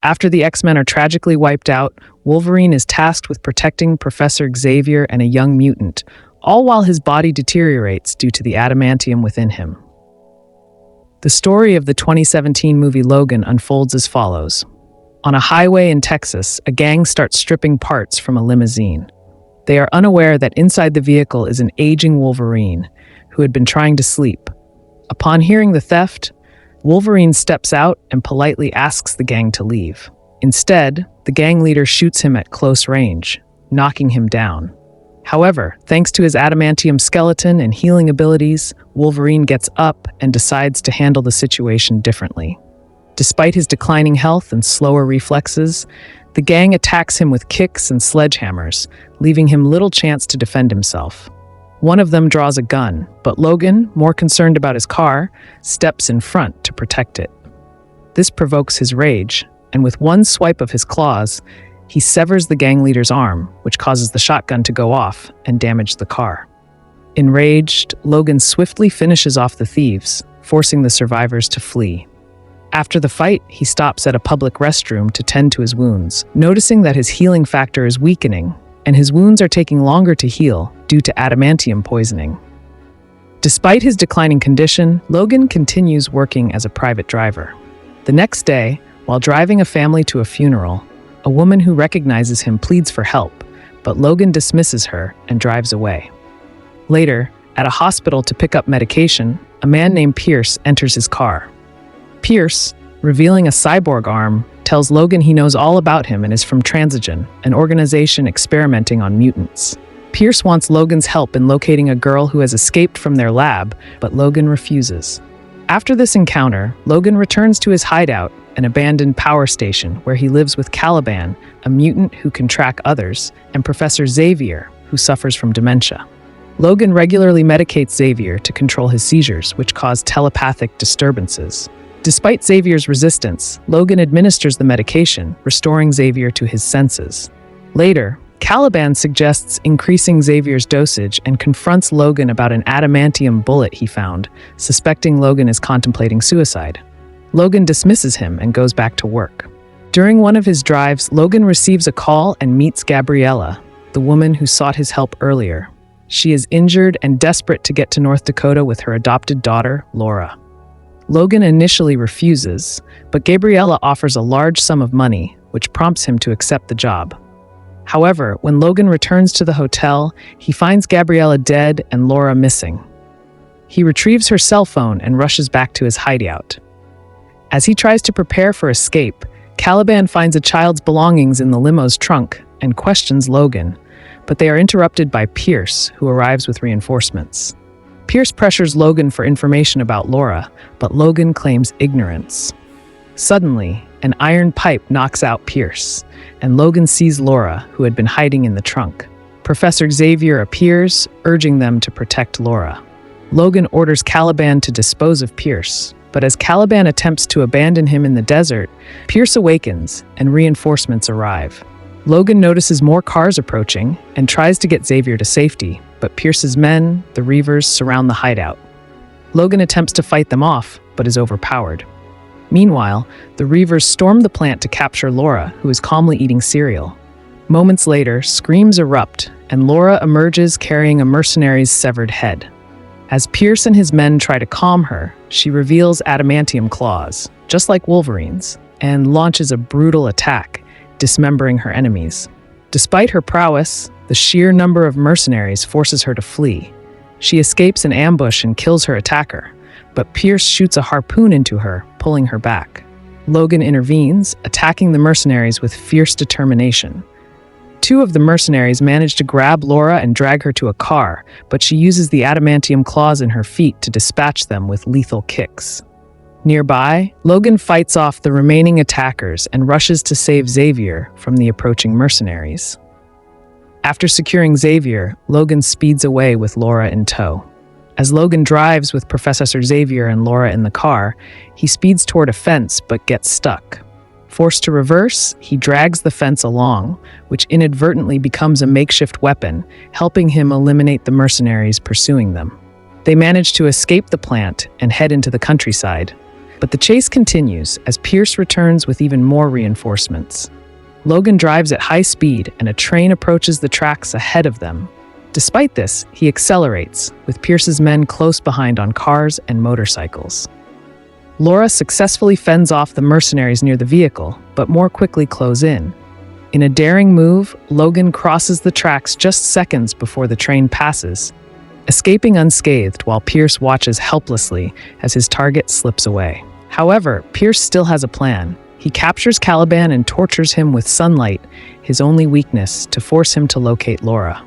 After the X-Men are tragically wiped out, Wolverine is tasked with protecting Professor Xavier and a young mutant, all while his body deteriorates due to the adamantium within him. The story of the 2017 movie Logan unfolds as follows. On a highway in Texas, a gang starts stripping parts from a limousine. They are unaware that inside the vehicle is an aging Wolverine who had been trying to sleep. Upon hearing the theft, Wolverine steps out and politely asks the gang to leave. Instead, the gang leader shoots him at close range, knocking him down. However, thanks to his adamantium skeleton and healing abilities, Wolverine gets up and decides to handle the situation differently. Despite his declining health and slower reflexes, the gang attacks him with kicks and sledgehammers, leaving him little chance to defend himself. One of them draws a gun, but Logan, more concerned about his car, steps in front to protect it. This provokes his rage, and with one swipe of his claws, he severs the gang leader's arm, which causes the shotgun to go off and damage the car. Enraged, Logan swiftly finishes off the thieves, forcing the survivors to flee. After the fight, he stops at a public restroom to tend to his wounds, noticing that his healing factor is weakening, and his wounds are taking longer to heal due to adamantium poisoning. Despite his declining condition, Logan continues working as a private driver. The next day, while driving a family to a funeral, a woman who recognizes him pleads for help, but Logan dismisses her and drives away. Later, at a hospital to pick up medication, a man named Pierce enters his car. Pierce, revealing a cyborg arm, tells Logan he knows all about him and is from Transigen, an organization experimenting on mutants. Pierce wants Logan's help in locating a girl who has escaped from their lab, but Logan refuses. After this encounter, Logan returns to his hideout, an abandoned power station where he lives with Caliban, a mutant who can track others, and Professor Xavier, who suffers from dementia. Logan regularly medicates Xavier to control his seizures, which cause telepathic disturbances. Despite Xavier's resistance, Logan administers the medication, restoring Xavier to his senses. Later, Caliban suggests increasing Xavier's dosage and confronts Logan about an adamantium bullet he found, suspecting Logan is contemplating suicide. Logan dismisses him and goes back to work. During one of his drives, Logan receives a call and meets Gabriella, the woman who sought his help earlier. She is injured and desperate to get to North Dakota with her adopted daughter, Laura. Logan initially refuses, but Gabriella offers a large sum of money, which prompts him to accept the job. However, when Logan returns to the hotel, he finds Gabriella dead and Laura missing. He retrieves her cell phone and rushes back to his hideout. As he tries to prepare for escape, Caliban finds a child's belongings in the limo's trunk and questions Logan, but they are interrupted by Pierce, who arrives with reinforcements. Pierce pressures Logan for information about Laura, but Logan claims ignorance. Suddenly, an iron pipe knocks out Pierce, and Logan sees Laura, who had been hiding in the trunk. Professor Xavier appears, urging them to protect Laura. Logan orders Caliban to dispose of Pierce, but as Caliban attempts to abandon him in the desert, Pierce awakens and reinforcements arrive. Logan notices more cars approaching and tries to get Xavier to safety, but Pierce's men, the Reavers, surround the hideout. Logan attempts to fight them off, but is overpowered. Meanwhile, the Reavers storm the plant to capture Laura, who is calmly eating cereal. Moments later, screams erupt, and Laura emerges carrying a mercenary's severed head. As Pierce and his men try to calm her, she reveals adamantium claws, just like Wolverine's, and launches a brutal attack, dismembering her enemies. Despite her prowess, the sheer number of mercenaries forces her to flee. She escapes an ambush and kills her attacker, but Pierce shoots a harpoon into her, pulling her back. Logan intervenes, attacking the mercenaries with fierce determination. Two of the mercenaries manage to grab Laura and drag her to a car, but she uses the adamantium claws in her feet to dispatch them with lethal kicks. Nearby, Logan fights off the remaining attackers and rushes to save Xavier from the approaching mercenaries. After securing Xavier, Logan speeds away with Laura in tow. As Logan drives with Professor Xavier and Laura in the car, he speeds toward a fence but gets stuck. Forced to reverse, he drags the fence along, which inadvertently becomes a makeshift weapon, helping him eliminate the mercenaries pursuing them. They manage to escape the plant and head into the countryside. But the chase continues as Pierce returns with even more reinforcements. Logan drives at high speed and a train approaches the tracks ahead of them. Despite this, he accelerates, with Pierce's men close behind on cars and motorcycles. Laura successfully fends off the mercenaries near the vehicle, but more quickly close in. In a daring move, Logan crosses the tracks just seconds before the train passes, escaping unscathed while Pierce watches helplessly as his target slips away. However, Pierce still has a plan. He captures Caliban and tortures him with sunlight, his only weakness, to force him to locate Laura.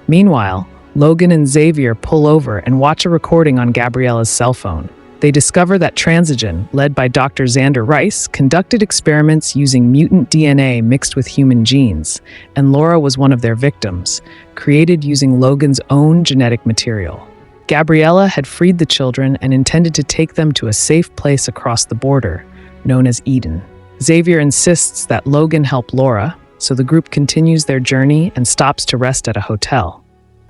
Meanwhile, Logan and Xavier pull over and watch a recording on Gabriella's cell phone. They discover that Transigen, led by Dr. Xander Rice, conducted experiments using mutant DNA mixed with human genes, and Laura was one of their victims, created using Logan's own genetic material. Gabriella had freed the children and intended to take them to a safe place across the border, known as Eden. Xavier insists that Logan help Laura, so the group continues their journey and stops to rest at a hotel.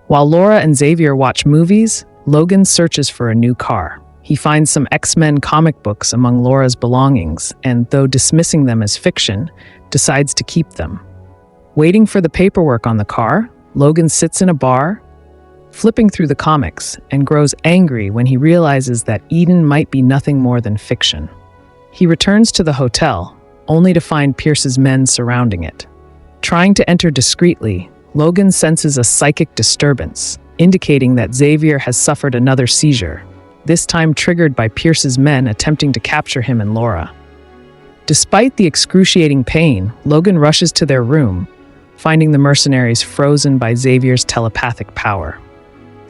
While Laura and Xavier watch movies, Logan searches for a new car. He finds some X-Men comic books among Laura's belongings and, though dismissing them as fiction, decides to keep them. Waiting for the paperwork on the car, Logan sits in a bar, flipping through the comics, and grows angry when he realizes that Eden might be nothing more than fiction. He returns to the hotel, only to find Pierce's men surrounding it. Trying to enter discreetly, Logan senses a psychic disturbance, indicating that Xavier has suffered another seizure, this time triggered by Pierce's men attempting to capture him and Laura. Despite the excruciating pain, Logan rushes to their room, finding the mercenaries frozen by Xavier's telepathic power.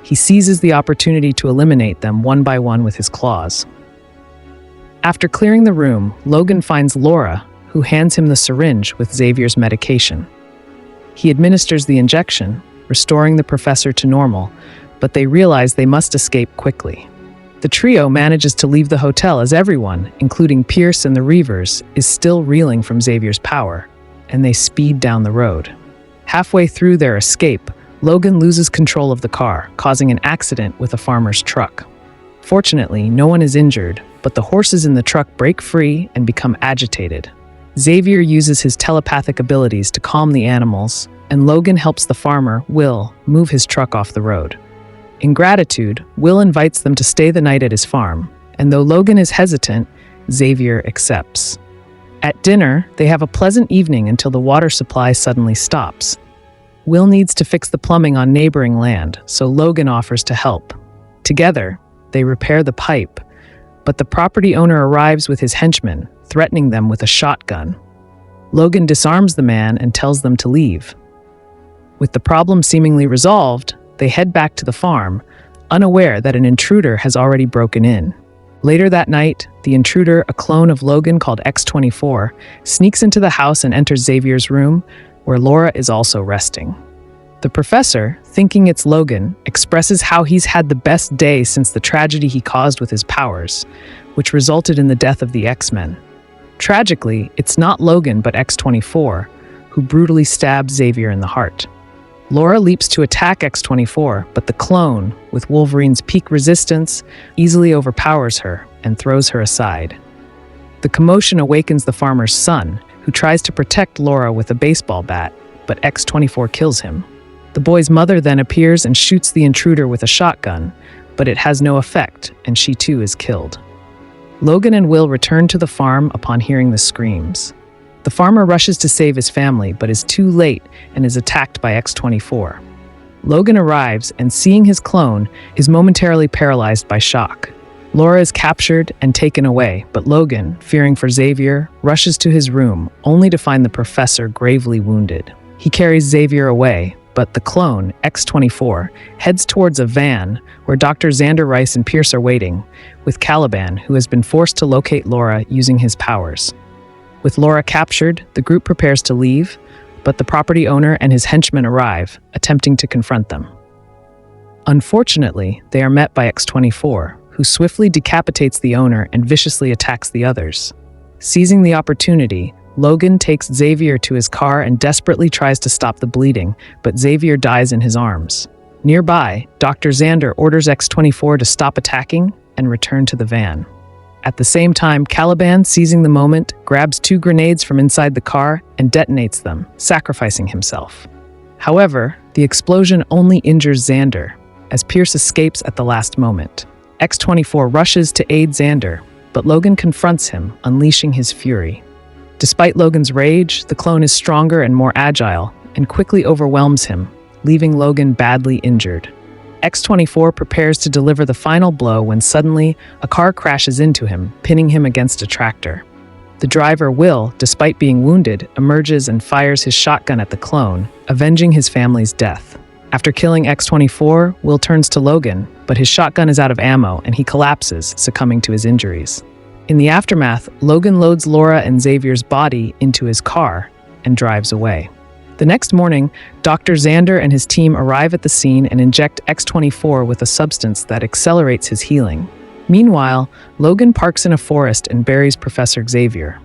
He seizes the opportunity to eliminate them one by one with his claws. After clearing the room, Logan finds Laura, who hands him the syringe with Xavier's medication. He administers the injection, restoring the professor to normal, but they realize they must escape quickly. The trio manages to leave the hotel as everyone, including Pierce and the Reavers, is still reeling from Xavier's power, and they speed down the road. Halfway through their escape, Logan loses control of the car, causing an accident with a farmer's truck. Fortunately, no one is injured, but the horses in the truck break free and become agitated. Xavier uses his telepathic abilities to calm the animals, and Logan helps the farmer, Will, move his truck off the road. In gratitude, Will invites them to stay the night at his farm, and though Logan is hesitant, Xavier accepts. At dinner, they have a pleasant evening until the water supply suddenly stops. Will needs to fix the plumbing on neighboring land, so Logan offers to help. Together, they repair the pipe, but the property owner arrives with his henchmen, threatening them with a shotgun. Logan disarms the man and tells them to leave. With the problem seemingly resolved, they head back to the farm, unaware that an intruder has already broken in. Later that night, the intruder, a clone of Logan called X-24, sneaks into the house and enters Xavier's room, where Laura is also resting. The professor, thinking it's Logan, expresses how he's had the best day since the tragedy he caused with his powers, which resulted in the death of the X-Men. Tragically, it's not Logan but X-24, who brutally stabs Xavier in the heart. Laura leaps to attack X-24, but the clone, with Wolverine's peak resistance, easily overpowers her and throws her aside. The commotion awakens the farmer's son, who tries to protect Laura with a baseball bat, but X-24 kills him. The boy's mother then appears and shoots the intruder with a shotgun, but it has no effect, and she too is killed. Logan and Will return to the farm upon hearing the screams. The farmer rushes to save his family, but is too late and is attacked by X-24. Logan arrives and, seeing his clone, is momentarily paralyzed by shock. Laura is captured and taken away, but Logan, fearing for Xavier, rushes to his room, only to find the professor gravely wounded. He carries Xavier away, but the clone, X-24, heads towards a van where Dr. Xander Rice and Pierce are waiting, with Caliban, who has been forced to locate Laura using his powers. With Laura captured, the group prepares to leave, but the property owner and his henchmen arrive, attempting to confront them. Unfortunately, they are met by X-24, who swiftly decapitates the owner and viciously attacks the others. Seizing the opportunity, Logan takes Xavier to his car and desperately tries to stop the bleeding, but Xavier dies in his arms. Nearby, Dr. Xander orders X-24 to stop attacking and return to the van. At the same time, Caliban, seizing the moment, grabs 2 grenades from inside the car and detonates them, sacrificing himself. However, the explosion only injures Xander, as Pierce escapes at the last moment. X-24 rushes to aid Xander, but Logan confronts him, unleashing his fury. Despite Logan's rage, the clone is stronger and more agile, and quickly overwhelms him, leaving Logan badly injured. X-24 prepares to deliver the final blow when suddenly a car crashes into him, pinning him against a tractor. The driver, Will, despite being wounded, emerges and fires his shotgun at the clone, avenging his family's death. After killing X-24, Will turns to Logan, but his shotgun is out of ammo and he collapses, succumbing to his injuries. In the aftermath, Logan loads Laura and Xavier's body into his car and drives away. The next morning, Dr. Xander and his team arrive at the scene and inject X-24 with a substance that accelerates his healing. Meanwhile, Logan parks in a forest and buries Professor Xavier.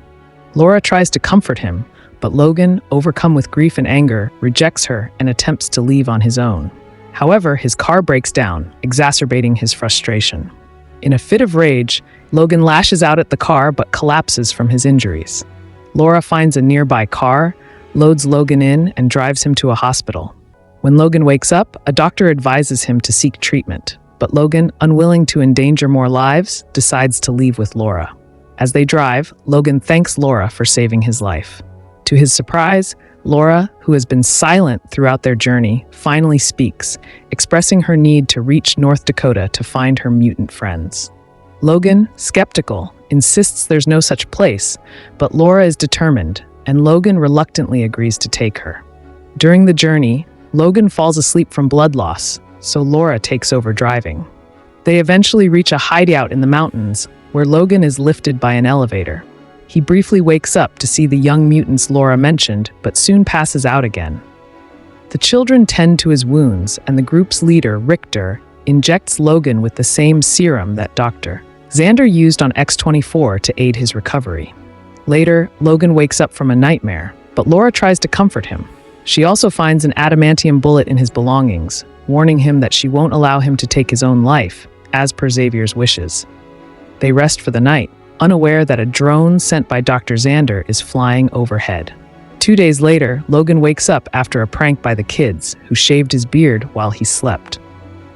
Laura tries to comfort him, but Logan, overcome with grief and anger, rejects her and attempts to leave on his own. However, his car breaks down, exacerbating his frustration. In a fit of rage, Logan lashes out at the car but collapses from his injuries. Laura finds a nearby car, loads Logan in, and drives him to a hospital. When Logan wakes up, a doctor advises him to seek treatment, but Logan, unwilling to endanger more lives, decides to leave with Laura. As they drive, Logan thanks Laura for saving his life. To his surprise, Laura, who has been silent throughout their journey, finally speaks, expressing her need to reach North Dakota to find her mutant friends. Logan, skeptical, insists there's no such place, but Laura is determined, and Logan reluctantly agrees to take her. During the journey, Logan falls asleep from blood loss, so Laura takes over driving. They eventually reach a hideout in the mountains, where Logan is lifted by an elevator. He briefly wakes up to see the young mutants Laura mentioned, but soon passes out again. The children tend to his wounds, and the group's leader, Richter, injects Logan with the same serum that Dr. Xander used on X-24 to aid his recovery. Later, Logan wakes up from a nightmare, but Laura tries to comfort him. She also finds an adamantium bullet in his belongings, warning him that she won't allow him to take his own life, as per Xavier's wishes. They rest for the night, unaware that a drone sent by Dr. Xander is flying overhead. 2 days later, Logan wakes up after a prank by the kids, who shaved his beard while he slept.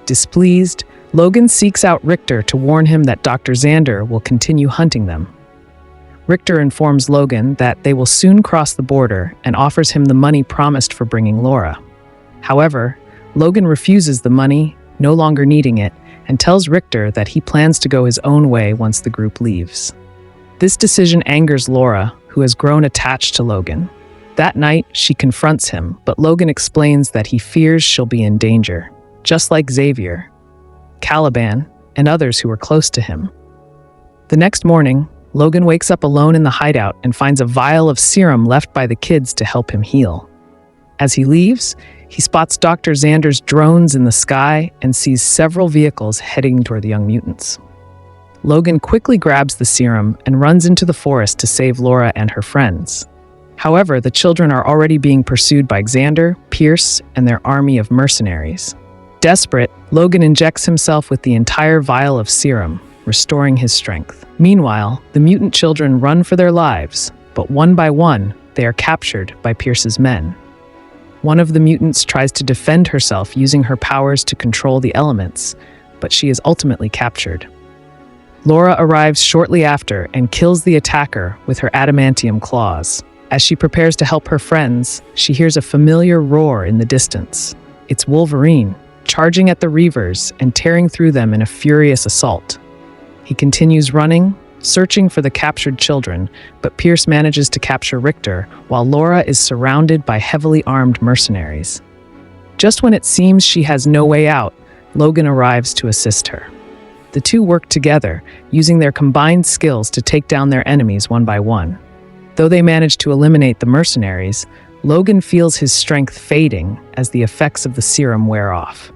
Displeased, Logan seeks out Richter to warn him that Dr. Xander will continue hunting them. Richter informs Logan that they will soon cross the border and offers him the money promised for bringing Laura. However, Logan refuses the money, no longer needing it, and tells Richter that he plans to go his own way once the group leaves. This decision angers Laura, who has grown attached to Logan. That night, she confronts him, but Logan explains that he fears she'll be in danger, just like Xavier, Caliban, and others who were close to him. The next morning, Logan wakes up alone in the hideout and finds a vial of serum left by the kids to help him heal. As he leaves, he spots Dr. Xander's drones in the sky and sees several vehicles heading toward the young mutants. Logan quickly grabs the serum and runs into the forest to save Laura and her friends. However, the children are already being pursued by Xander, Pierce, and their army of mercenaries. Desperate, Logan injects himself with the entire vial of serum, restoring his strength. Meanwhile, the mutant children run for their lives, but one by one, they are captured by Pierce's men. One of the mutants tries to defend herself using her powers to control the elements, but she is ultimately captured. Laura arrives shortly after and kills the attacker with her adamantium claws. As she prepares to help her friends, she hears a familiar roar in the distance. It's Wolverine, charging at the Reavers and tearing through them in a furious assault. He continues running, searching for the captured children, but Pierce manages to capture Richter, while Laura is surrounded by heavily armed mercenaries. Just when it seems she has no way out, Logan arrives to assist her. The two work together, using their combined skills to take down their enemies one by one. Though they manage to eliminate the mercenaries, Logan feels his strength fading as the effects of the serum wear off.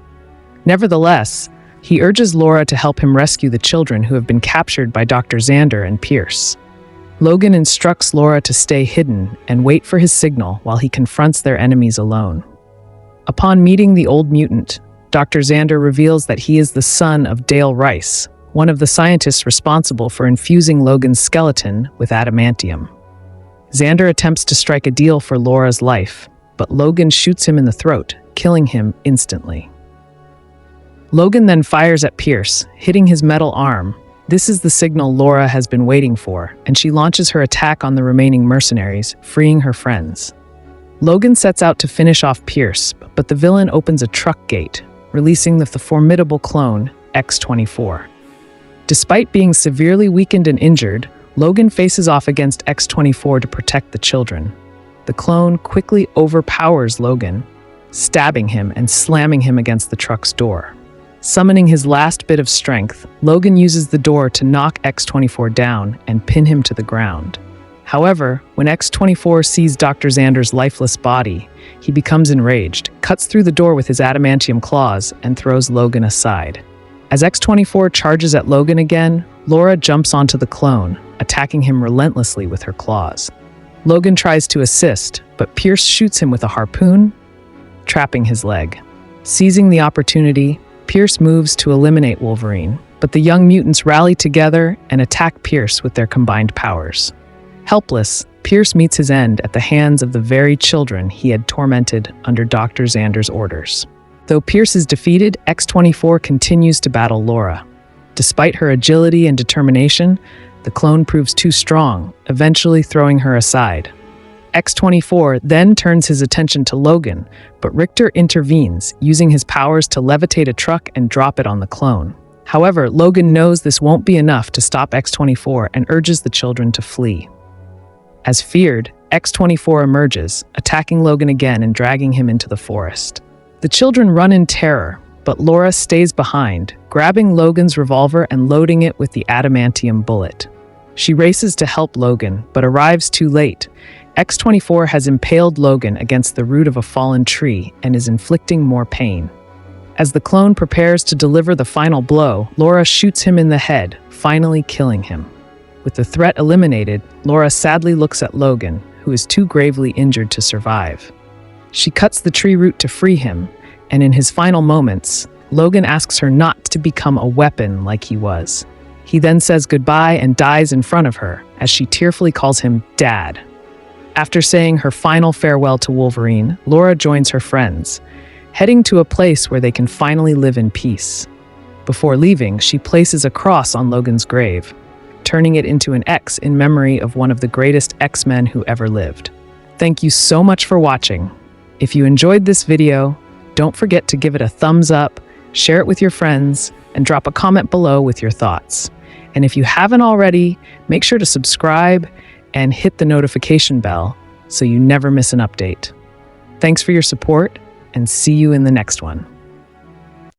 Nevertheless, he urges Laura to help him rescue the children who have been captured by Dr. Xander and Pierce. Logan instructs Laura to stay hidden and wait for his signal while he confronts their enemies alone. Upon meeting the old mutant, Dr. Xander reveals that he is the son of Dale Rice, one of the scientists responsible for infusing Logan's skeleton with adamantium. Xander attempts to strike a deal for Laura's life, but Logan shoots him in the throat, killing him instantly. Logan then fires at Pierce, hitting his metal arm. This is the signal Laura has been waiting for, and she launches her attack on the remaining mercenaries, freeing her friends. Logan sets out to finish off Pierce, but the villain opens a truck gate, releasing the formidable clone, X-24. Despite being severely weakened and injured, Logan faces off against X-24 to protect the children. The clone quickly overpowers Logan, stabbing him and slamming him against the truck's door. Summoning his last bit of strength, Logan uses the door to knock X-24 down and pin him to the ground. However, when X-24 sees Dr. Xander's lifeless body, he becomes enraged, cuts through the door with his adamantium claws, and throws Logan aside. As X-24 charges at Logan again, Laura jumps onto the clone, attacking him relentlessly with her claws. Logan tries to assist, but Pierce shoots him with a harpoon, trapping his leg. Seizing the opportunity, Pierce moves to eliminate Wolverine, but the young mutants rally together and attack Pierce with their combined powers. Helpless, Pierce meets his end at the hands of the very children he had tormented under Dr. Xander's orders. Though Pierce is defeated, X-24 continues to battle Laura. Despite her agility and determination, the clone proves too strong, eventually throwing her aside. X-24 then turns his attention to Logan, but Richter intervenes, using his powers to levitate a truck and drop it on the clone. However, Logan knows this won't be enough to stop X-24 and urges the children to flee. As feared, X-24 emerges, attacking Logan again and dragging him into the forest. The children run in terror, but Laura stays behind, grabbing Logan's revolver and loading it with the adamantium bullet. She races to help Logan, but arrives too late. X-24 has impaled Logan against the root of a fallen tree and is inflicting more pain. As the clone prepares to deliver the final blow, Laura shoots him in the head, finally killing him. With the threat eliminated, Laura sadly looks at Logan, who is too gravely injured to survive. She cuts the tree root to free him, and in his final moments, Logan asks her not to become a weapon like he was. He then says goodbye and dies in front of her, as she tearfully calls him Dad. After saying her final farewell to Wolverine, Laura joins her friends, heading to a place where they can finally live in peace. Before leaving, she places a cross on Logan's grave, turning it into an X in memory of one of the greatest X-Men who ever lived. Thank you so much for watching. If you enjoyed this video, don't forget to give it a thumbs up, share it with your friends, and drop a comment below with your thoughts. And if you haven't already, make sure to subscribe and hit the notification bell so you never miss an update. Thanks for your support, and see you in the next one.